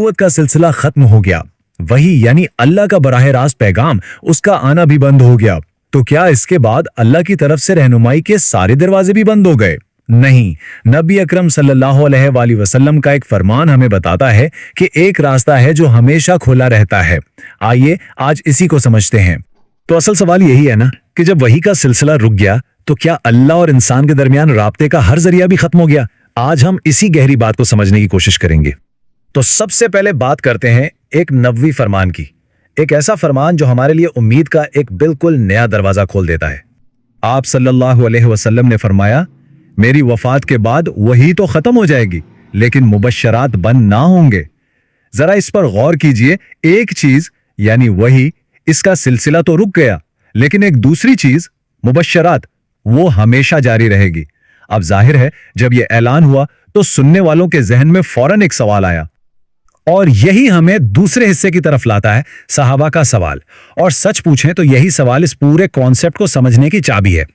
नबूवत का सिलसिला खत्म हो गया, वही यानी अल्लाह का बराह रास्त पैगाम उसका आना भी बंद हो गया, तो क्या इसके बाद अल्लाह की तरफ से रहनुमाई के सारे दरवाजे भी बंद हो गए? नहीं, नबी अकरम सल्लल्लाहु अलैहि वसल्लम का एक फरमान हमें बताता है कि एक रास्ता है जो हमेशा खुला रहता है। आइए आज इसी को समझते हैं। तो असल सवाल यही है ना कि जब वही का सिलसिला रुक गया तो क्या अल्लाह और इंसान के दरमियान राब्ते का हर जरिया भी खत्म हो गया? आज हम इसी गहरी बात को समझने की कोशिश करेंगे। तो सबसे पहले बात करते हैं एक नबवी फरमान की, एक ऐसा फरमान जो हमारे लिए उम्मीद का एक बिल्कुल नया दरवाजा खोल देता है। आप सल्लल्लाहु अलैहि वसल्लम ने फरमाया, मेरी वफात के बाद वही तो खत्म हो जाएगी लेकिन मुबश्शरात बंद ना होंगे। जरा इस पर गौर कीजिए, एक चीज यानी वही, इसका सिलसिला तो रुक गया, लेकिन एक दूसरी चीज मुबश्शरात वो हमेशा जारी रहेगी। अब जाहिर है जब यह ऐलान हुआ तो सुनने वालों के जहन में फौरन एक सवाल आया, और यही हमें दूसरे हिस्से की तरफ लाता है, सहाबा का सवाल। और सच पूछें तो यही सवाल इस पूरे कॉन्सेप्ट को समझने की चाबी है।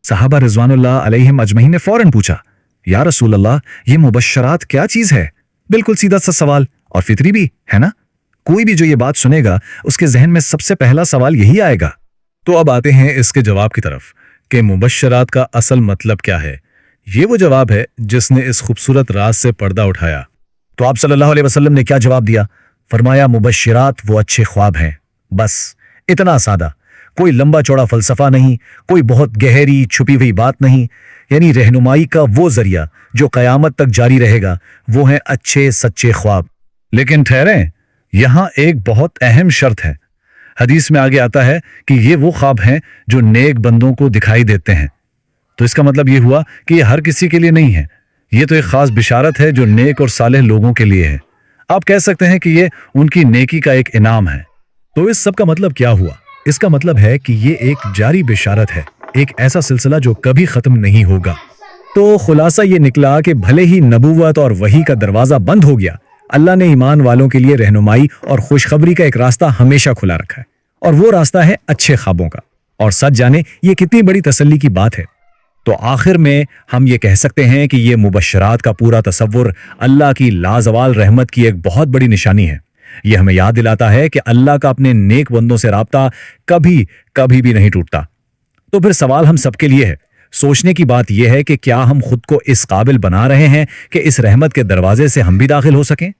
सहाबा रिज़वानुल्लाह अलैहिम अजमईन ने फौरन पूछा, या रसूल अल्लाह, ये मुबश्शरात क्या चीज है? बिल्कुल सीधा सा सवाल और फितरी भी है ना। कोई भी जो ये बात सुनेगा उसके जहन में सबसे पहला सवाल यही आएगा। तो अब आते हैं इसके जवाब की तरफ कि मुबश्शरात का असल मतलब क्या है। ये वो जवाब है जिसने इस खूबसूरत राज से पर्दा उठाया। तो आप सल्लल्लाहु अलैहि वसल्लम ने क्या जवाब दिया? फरमाया, मुबश्शिरात वो अच्छे ख्वाब हैं। बस इतना सादा, कोई लंबा चौड़ा फलसफा नहीं, कोई बहुत गहरी छुपी हुई बात नहीं, यानी रहनुमाई का वो जरिया जो कयामत तक जारी रहेगा, वो है अच्छे सच्चे ख्वाब। लेकिन ठहरें, यहां एक बहुत अहम शर्त है। हदीस में आगे आता है कि ये वो ख्वाब हैं जो नेक बंदों को दिखाई देते हैं। तो इसका मतलब ये हुआ कि ये हर किसी के लिए नहीं है, ये तो एक खास बिशारत है जो नेक और सालेह लोगों के लिए है। आप कह सकते हैं कि ये उनकी नेकी का एक इनाम है। तो इस सब का मतलब क्या हुआ? इसका मतलब है कि ये एक जारी बिशारत है, एक ऐसा सिलसिला जो कभी खत्म नहीं होगा। तो खुलासा ये निकला कि भले ही नबूवत और वही का दरवाजा बंद हो गया, अल्लाह ने ईमान वालों के लिए रहनुमाई और खुशखबरी का एक रास्ता हमेशा खुला रखा है, और वो रास्ता है अच्छे ख्वाबों का। और सच जाने ये कितनी बड़ी तसल्ली की बात है। तो आखिर में हम ये कह सकते हैं कि ये मुबश्शरात का पूरा तसव्वुर अल्लाह की लाजवाल रहमत की एक बहुत बड़ी निशानी है। यह हमें याद दिलाता है कि अल्लाह का अपने नेक बंदों से राब्ता कभी कभी भी नहीं टूटता। तो फिर सवाल हम सबके लिए है, सोचने की बात यह है कि क्या हम खुद को इस काबिल बना रहे हैं कि इस रहमत के दरवाजे से हम भी दाखिल हो सकें?